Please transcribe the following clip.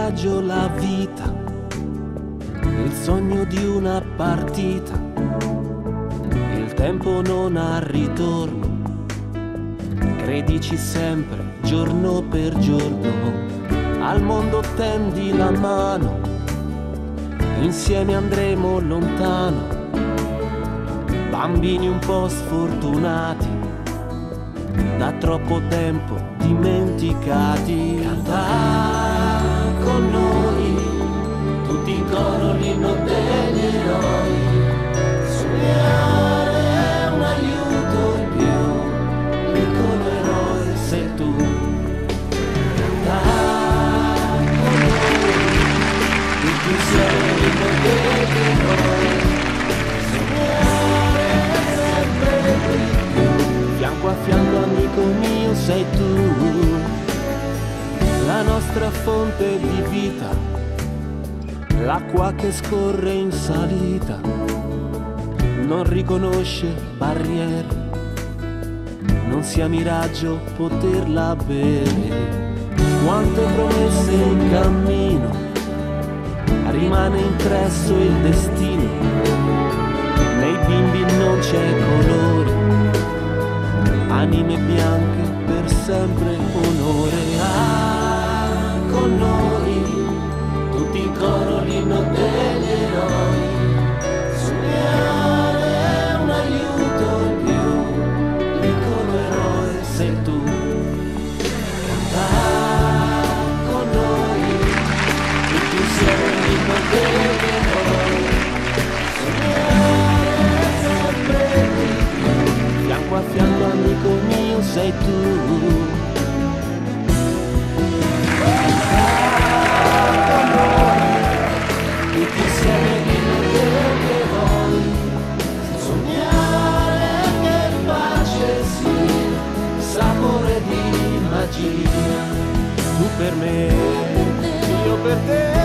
viaggio la vita, il sogno di una partita, il tempo non ha ritorno, credici sempre giorno per giorno, al mondo tendi la mano, insieme andremo lontano, bambini un po' sfortunati, da troppo tempo dimenticati. Canta con noi, tutti in coro l'inno degli eroi, sognare è un aiuto in più, piccolo eroe sei tu. Canta con noi, tutti insieme l'inno degli eroi, sognare è sempre di più, fianco a fianco amico mio sei tu, la nostra fonte di vita, l'acqua che scorre in salita, non riconosce barriere, non sia miraggio poterla bere. Quante promesse in cammino, rimane impresso il destino, nei bimbi non c'è colore, anime bianche per sempre onore. Ah, con noi, tutti in coro l'inno degli eroi, sognare è un aiuto in più, piccolo eroe sei tu. Canta con noi, tutti insieme l'inno degli eroi, sognare è sempre di più, fianco a fianco amico mio sei tu. Tutti insieme l'inno degli eroi, sognare che pace sia, sapore di magia, tu per me, io per te.